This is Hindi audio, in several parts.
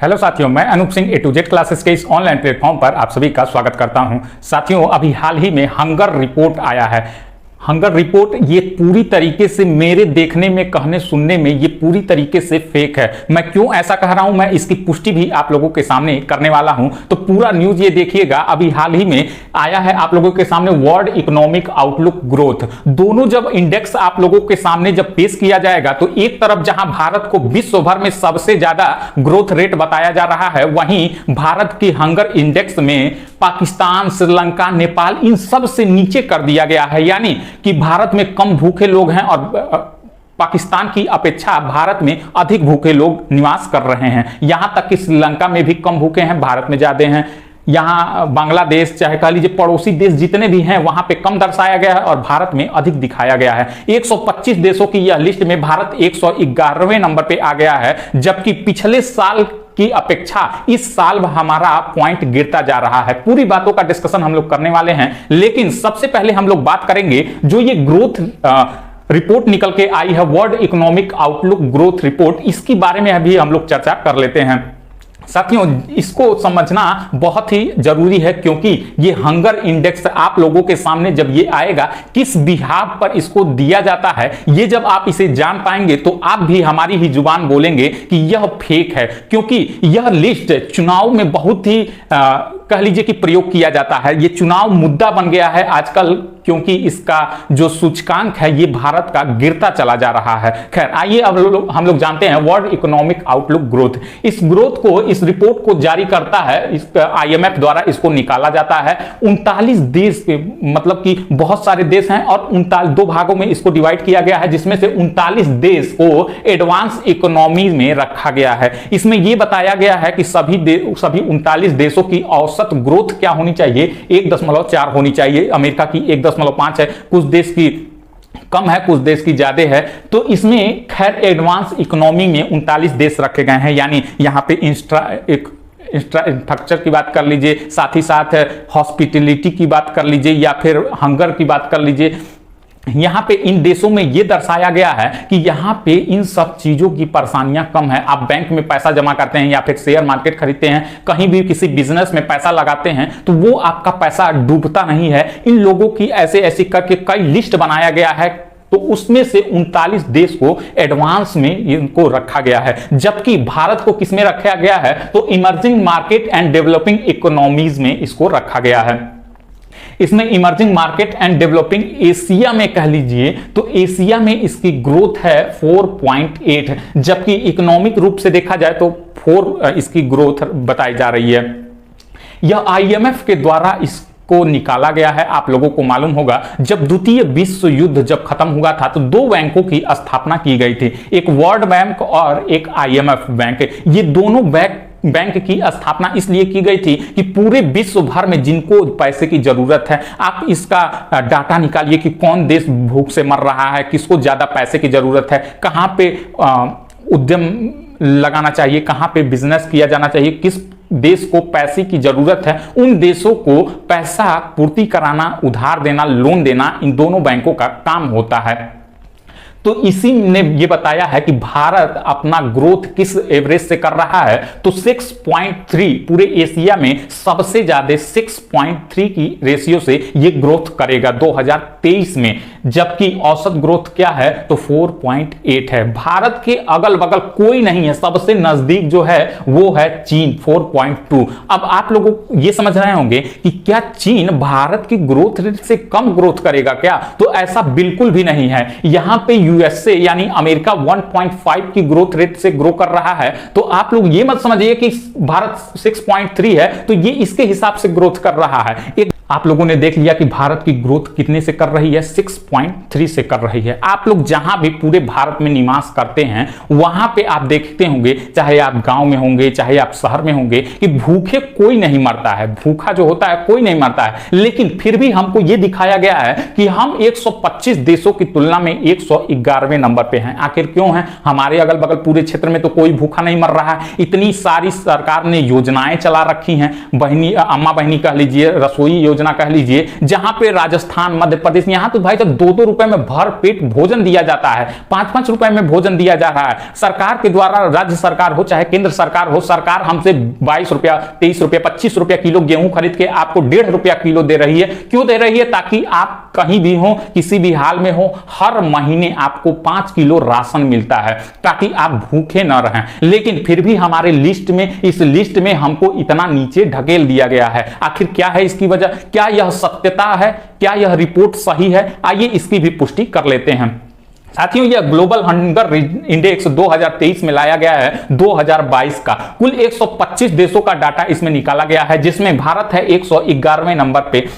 हेलो साथियों, मैं अनूप सिंह ए टू जेड क्लासेस के इस ऑनलाइन प्लेटफॉर्म पर आप सभी का स्वागत करता हूं। साथियों, अभी हाल ही में हंगर रिपोर्ट आया है। हंगर रिपोर्ट ये पूरी तरीके से मेरे देखने में, कहने सुनने में ये पूरी तरीके से फेक है। मैं क्यों ऐसा कह रहा हूं, मैं इसकी पुष्टि भी आप लोगों के सामने करने वाला हूं। तो पूरा न्यूज ये देखिएगा। अभी हाल ही में आया है आप लोगों के सामने वर्ल्ड इकोनॉमिक आउटलुक ग्रोथ। दोनों जब इंडेक्स आप लोगों के सामने जब पेश किया जाएगा तो एक तरफ जहां भारत को विश्व भर में सबसे ज्यादा ग्रोथ रेट बताया जा रहा है, वहीं भारत की हंगर इंडेक्स में पाकिस्तान, श्रीलंका, नेपाल इन सब से नीचे कर दिया गया है। यानी कि भारत में कम भूखे लोग हैं और पाकिस्तान की अपेक्षा भारत में अधिक भूखे लोग निवास कर रहे हैं। यहां तक कि श्रीलंका में भी कम भूखे हैं, भारत में ज्यादा हैं। यहाँ बांग्लादेश, चाहे कह लीजिए पड़ोसी देश जितने भी हैं, वहां पे कम दर्शाया गया है और भारत में अधिक दिखाया गया है। 125 देशों की यह लिस्ट में भारत 111वें नंबर पे आ गया है, जबकि पिछले साल की अपेक्षा इस साल हमारा पॉइंट गिरता जा रहा है। पूरी बातों का डिस्कशन हम लोग करने वाले हैं, लेकिन सबसे पहले हम लोग बात करेंगे जो ये ग्रोथ रिपोर्ट निकल के आई है, world economic outlook growth report, इसके बारे में अभी हम लोग चर्चा कर लेते हैं। साथियों, इसको समझना बहुत ही जरूरी है, क्योंकि ये हंगर इंडेक्स आप लोगों के सामने जब ये आएगा, किस बिहाफ पर इसको दिया जाता है, ये जब आप इसे जान पाएंगे तो आप भी हमारी ही जुबान बोलेंगे कि यह फेक है। क्योंकि यह लिस्ट चुनाव में बहुत ही कह लीजिए कि प्रयोग किया जाता है। ये चुनाव मुद्दा बन गया है आजकल, क्योंकि इसका जो सूचकांक है ये भारत का गिरता चला जा रहा है। खैर, आइए अब हम लोग जानते हैं वर्ल्ड इकोनॉमिक आउटलुक ग्रोथ। इस ग्रोथ को, इस रिपोर्ट को जारी करता है, इस IMF द्वारा इसको निकाला जाता है। 39 देश के, मतलब कि बहुत सारे देश हैं और 2 भागों में इसको डिवाइड किया गया है, जिसमें से 39 देश को एडवांस इकोनॉमी में रखा गया है। इसमें यह बताया गया है कि सभी 39 देशों की औसत ग्रोथ क्या होनी चाहिए, 1.4 होनी चाहिए। अमेरिका की 1.5 है, कुछ देश की कम है, कुछ देश की ज्यादा है। तो इसमें खैर एडवांस इकोनॉमी में 39 देश रखे गए हैं। यानी यहां पे इंफ्रास्ट्रक्चर की बात कर लीजिए, साथ ही साथ हॉस्पिटलिटी की बात कर लीजिए, या फिर हंगर की बात कर लीजिए। यहां पे इन देशों में यह दर्शाया गया है कि यहां पे इन सब चीजों की परेशानियां कम है। आप बैंक में पैसा जमा करते हैं या फिर शेयर मार्केट खरीदते हैं, कहीं भी किसी बिजनेस में पैसा लगाते हैं, तो वो आपका पैसा डूबता नहीं है। इन लोगों की ऐसे ऐसे करके कई लिस्ट बनाया गया है, तो उसमें से 39 देश को एडवांस में इनको रखा गया है। जबकि भारत को किसमें रखा गया है, तो emerging market and developing economies में इसको रखा गया है। इसमें emerging market and developing Asia में कह लीजिए तो एशिया में इसकी ग्रोथ है 4.8, जबकि इकोनॉमिक रूप से देखा जाए तो 4 इसकी ग्रोथ बताई जा रही है। यह IMF के द्वारा को निकाला गया है। आप लोगों को मालूम होगा, जब द्वितीय विश्व युद्ध जब खत्म हुआ था तो 2 बैंकों की स्थापना की गई थी, एक वर्ल्ड बैंक और एक IMF बैंक। ये दोनों बैंक की स्थापना इसलिए की गई थी कि पूरे विश्व भर में जिनको पैसे की जरूरत है, आप इसका डाटा निकालिए कि कौन देश भूख से मर रहा है, किसको ज्यादा पैसे की जरूरत है, कहां पे उद्यम लगाना चाहिए, कहां पे बिजनेस किया जाना चाहिए, किस देश को पैसे की जरूरत है, उन देशों को पैसा पूर्ति कराना, उधार देना, लोन देना इन दोनों बैंकों का काम होता है। तो इसी ने ये बताया है कि भारत अपना ग्रोथ किस एवरेज से कर रहा है, तो 6.3 पूरे एशिया में सबसे ज्यादा 6.3 की रेशियो से ये ग्रोथ करेगा 2023 में। जबकि औसत ग्रोथ क्या है, तो 4.8 है। भारत के अगल बगल कोई नहीं है, सबसे नजदीक जो है वो है चीन 4.2। अब आप लोग ये समझ रहे होंगे कि क्या चीन भारत की ग्रोथ रेट से कम ग्रोथ करेगा क्या, तो ऐसा बिल्कुल भी नहीं है। यहां पे USA यानी अमेरिका 1.5 की ग्रोथ रेट से ग्रो कर रहा है। तो आप लोग ये मत समझिए कि भारत 6.3 है तो ये इसके हिसाब से ग्रोथ कर रहा है। आप लोगों ने देख लिया कि भारत की ग्रोथ कितने से कर रही है, 6.3 से कर रही है। आप लोग जहां भी पूरे भारत में निवास करते हैं, वहां पे आप देखते होंगे, चाहे आप गांव में होंगे चाहे आप शहर में होंगे, कि भूखे कोई नहीं मरता है, भूखा जो होता है कोई नहीं मरता है। लेकिन फिर भी हमको यह दिखाया गया है कि हम 125 देशों की तुलना में 111वें नंबर पे हैं। आखिर क्यों है? हमारे अगल बगल पूरे क्षेत्र में तो कोई भूखा नहीं मर रहा है। इतनी सारी सरकार ने योजनाएं चला रखी हैं, बहनी अम्मा बहनी कह लीजिए, रसोई योजना योजना कह लीजिए, जहां पे राजस्थान, मध्य प्रदेश, यहां तो भाई साहब 2-2 रुपए में भर पेट भोजन दिया जाता है, 5-5 रुपए में भोजन दिया जा रहा है सरकार के द्वारा। राज्य सरकार हो चाहे केंद्र सरकार हो, सरकार हमसे 22 रुपया, 23 रुपया, 25 रुपया किलो गेहूं खरीद के आपको 1.5 रुपया किलो दे रही है। क्यों दे रही है? ताकि आप कहीं भी हो, किसी भी हाल में हो, हर महीने आपको 5 किलो राशन मिलता है ताकि आप भूखे न रहें। लेकिन फिर भी हमारे लिस्ट में, इस लिस्ट में हमको इतना नीचे ढकेल दिया गया है। आखिर क्या है इसकी वजह? क्या यह सत्यता है? क्या यह रिपोर्ट सही है? आइए इसकी भी पुष्टि कर लेते हैं। साथियों, यह ग्लोबल हंगर इंडेक्स 2023 में लाया गया है 2022 का। कुल 125 देशों का डाटा इसमें निकाला गया है, जिसमें भारत है 111वें नंबर पे।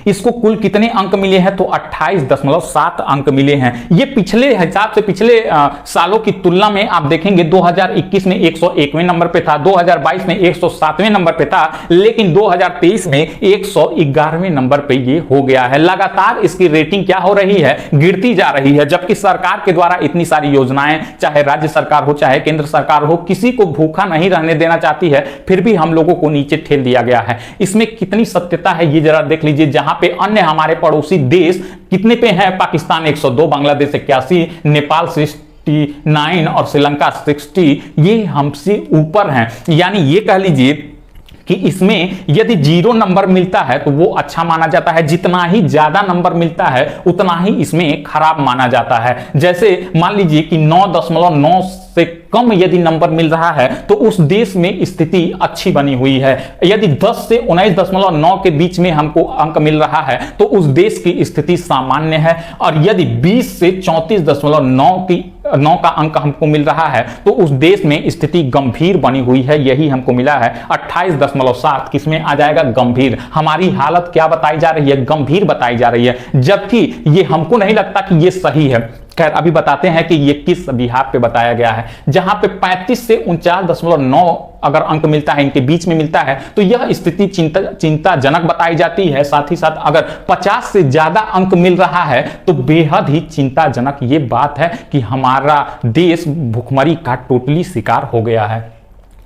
इसको कुल कितने अंक मिले हैं? तो 28.7 अंक मिले हैं। ये पिछले हिसाब से, पिछले सालों की तुलना में आप देखेंगे 2021 में 101वें नंबर पे था, 2022 में 107वें नंबर पे था, लेकिन 2023 में 111वें नंबर पे ये हो गया है। लगातार इसकी रेटिंग क्या हो रही है? गिरती जा रही है, जबकि सरकार के द्वारा इतनी सारी योजनाएं, चाहे राज्य सरकार हो चाहे केंद्र सरकार हो, किसी को भूखा नहीं रहने देना चाहती है, फिर भी हम लोगों को नीचे ठेल दिया गया है। इसमें कितनी सत्यता है ये जरा देख लीजिए। जहां पे अन्य हमारे पड़ोसी देश कितने पे हैं? पाकिस्तान 102, बांग्लादेश 81, नेपाल 69 और श्रीलंका 60, ये हमसे ऊपर हैं। यानी ये कह लीजिए कि इसमें यदि 0 नंबर मिलता है तो वो अच्छा माना जाता है, जितना ही ज्यादा नंबर मिलता है उतना ही इसमें खराब माना जाता है। जैसे मान लीजिए कि 9.9 से कम यदि नंबर मिल रहा है तो उस देश में स्थिति अच्छी बनी हुई है। यदि 10 से 19.9 के बीच में हमको अंक मिल रहा है तो उस देश की स्थिति सामान्य है, और यदि 20 से 34.9 का अंक हमको मिल रहा है तो उस देश में स्थिति गंभीर बनी हुई है। यही हमको मिला है 28.7, किसमें आ जाएगा? गंभीर। हमारी हालत क्या बताई जा रही है? गंभीर बताई जा रही है, जबकि ये हमको नहीं लगता कि ये सही है। खैर, अभी बताते हैं कि ये किस बिहार पे बताया गया है। जहां पे 35 से 49.9 अगर अंक मिलता है, इनके बीच में मिलता है, तो यह स्थिति चिंताजनक बताई जाती है। साथ ही साथ अगर 50 से ज्यादा अंक मिल रहा है तो बेहद ही चिंताजनक ये बात है कि हमारा देश भुखमरी का टोटली शिकार हो गया है।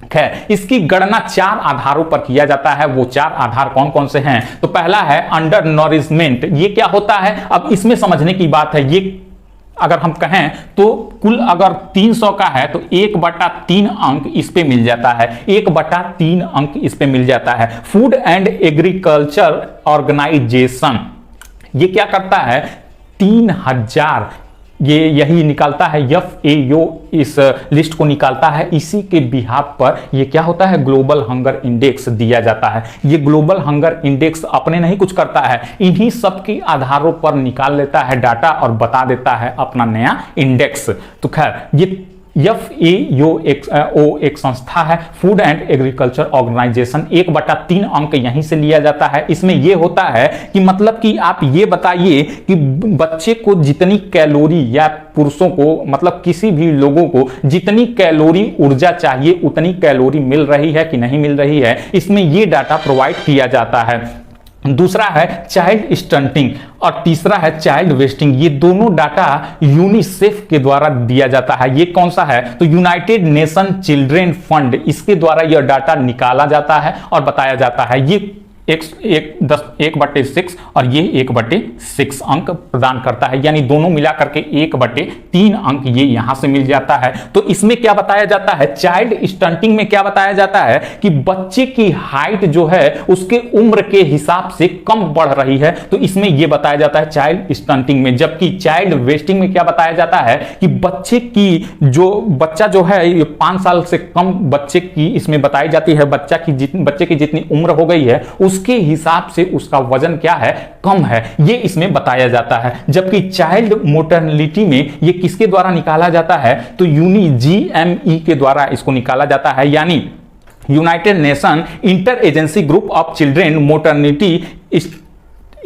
खैर, इसकी गणना 4 आधारों पर किया जाता है। वो 4 आधार कौन कौन से हैं? तो पहला है अंडर नॉरिशमेंट। ये क्या होता है? अब इसमें समझने की बात है। ये अगर हम कहें तो कुल अगर 300 का है तो 1/3 अंक इस पे मिल जाता है, 1/3 अंक इस पे मिल जाता है। फूड एंड एग्रीकल्चर ऑर्गेनाइजेशन ये क्या करता है? 3000 यही निकालता है, FAO इस लिस्ट को निकालता है। इसी के बिहाफ पर ये क्या होता है? ग्लोबल हंगर इंडेक्स दिया जाता है। ये ग्लोबल हंगर इंडेक्स अपने नहीं कुछ करता है, इन्हीं सब के आधारों पर निकाल लेता है डाटा और बता देता है अपना नया इंडेक्स। तो खैर, ये FAO एक संस्था है, फूड एंड एग्रीकल्चर ऑर्गेनाइजेशन। 1/3 अंक यहीं से लिया जाता है। इसमें यह होता है कि मतलब कि आप ये बताइए कि बच्चे को जितनी कैलोरी, या पुरुषों को, मतलब किसी भी लोगों को जितनी कैलोरी ऊर्जा चाहिए उतनी कैलोरी मिल रही है कि नहीं मिल रही है, इसमें यह डाटा प्रोवाइड किया जाता है। दूसरा है चाइल्ड स्टंटिंग और तीसरा है चाइल्ड वेस्टिंग। ये दोनों डाटा यूनिसेफ के द्वारा दिया जाता है। ये कौन सा है? तो यूनाइटेड नेशन चिल्ड्रेन फंड, इसके द्वारा यह डाटा निकाला जाता है और बताया जाता है। ये 1/6 और ये 1/6 अंक प्रदान करता है, यानी दोनों मिला करके 1/3 अंक ये यहां से मिल जाता है। तो इसमें क्या बताया जाता है? चाइल्ड स्टंटिंग में क्या बताया जाता है कि बच्चे की हाइट जो है उसके उम्र के हिसाब से कम बढ़ रही है, तो इसमें यह बताया जाता है चाइल्ड स्टंटिंग में। जबकि चाइल्ड वेस्टिंग में क्या बताया जाता है कि बच्चा जो है 5 साल से कम बच्चे की इसमें बताई जाती है। बच्चे की जितनी उम्र हो गई है उसके हिसाब से उसका वजन क्या है? कम है, ये इसमें बताया जाता है। जबकि चाइल्ड मोर्टेलिटी में ये किसके द्वारा निकाला जाता है? तो GME के द्वारा इसको निकाला जाता है, यानी United nation inter agency group of children mortality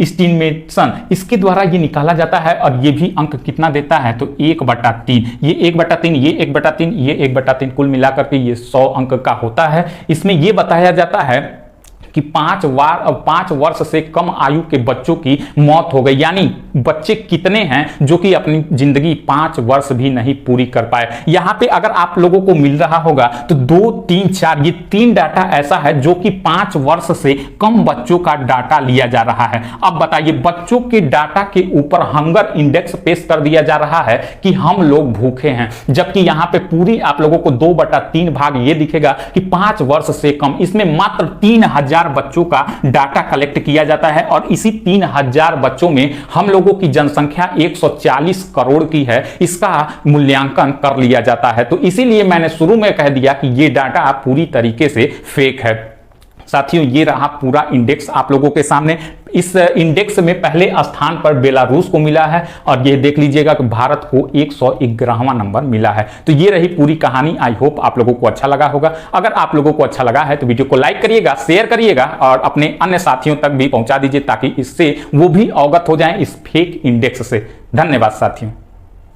estimation, इसके द्वारा ये निकाला जाता है। और ये भी अंक कितना देता है? तो 1/3। ये 1/3, ये 1/3, ये 1/3, कुल मिलाकर के ये 100 अंक का होता है। इसमें ये बताया जाता है कि 5 वर्ष से कम आयु के बच्चों की मौत हो गई। यानी बच्चे कितने हैं जो कि अपनी जिंदगी 5 वर्ष भी नहीं पूरी कर पाए। यहां पे अगर आप लोगों को मिल रहा होगा तो 2, 3, 4 ये 3 डाटा ऐसा है जो कि 5 वर्ष से कम बच्चों का डाटा लिया जा रहा है। अब बताइए, बच्चों के डाटा के ऊपर हंगर इंडेक्स पेश कर दिया जा रहा है कि हम लोग भूखे हैं, जबकि यहां पे पूरी आप लोगों को 2/3 भाग ये दिखेगा कि 5 वर्ष से कम। इसमें मात्र 3000 बच्चों का डाटा कलेक्ट किया जाता है और इसी 3000 बच्चों में हम लोगों की जनसंख्या 140 करोड़ की है, इसका मूल्यांकन कर लिया जाता है। तो इसीलिए मैंने शुरू में कह दिया कि ये डाटा पूरी तरीके से फेक है। साथियों, ये रहा पूरा इंडेक्स आप लोगों के सामने। इस इंडेक्स में पहले स्थान पर बेलारूस को मिला है और ये देख लीजिएगा कि भारत को 111वां नंबर मिला है। तो ये रही पूरी कहानी। आई होप आप लोगों को अच्छा लगा होगा। अगर आप लोगों को अच्छा लगा है तो वीडियो को लाइक करिएगा, शेयर करिएगा और अपने अन्य साथियों तक भी पहुंचा दीजिए ताकि इससे वो भी अवगत हो जाएं इस फेक इंडेक्स से। धन्यवाद साथियों।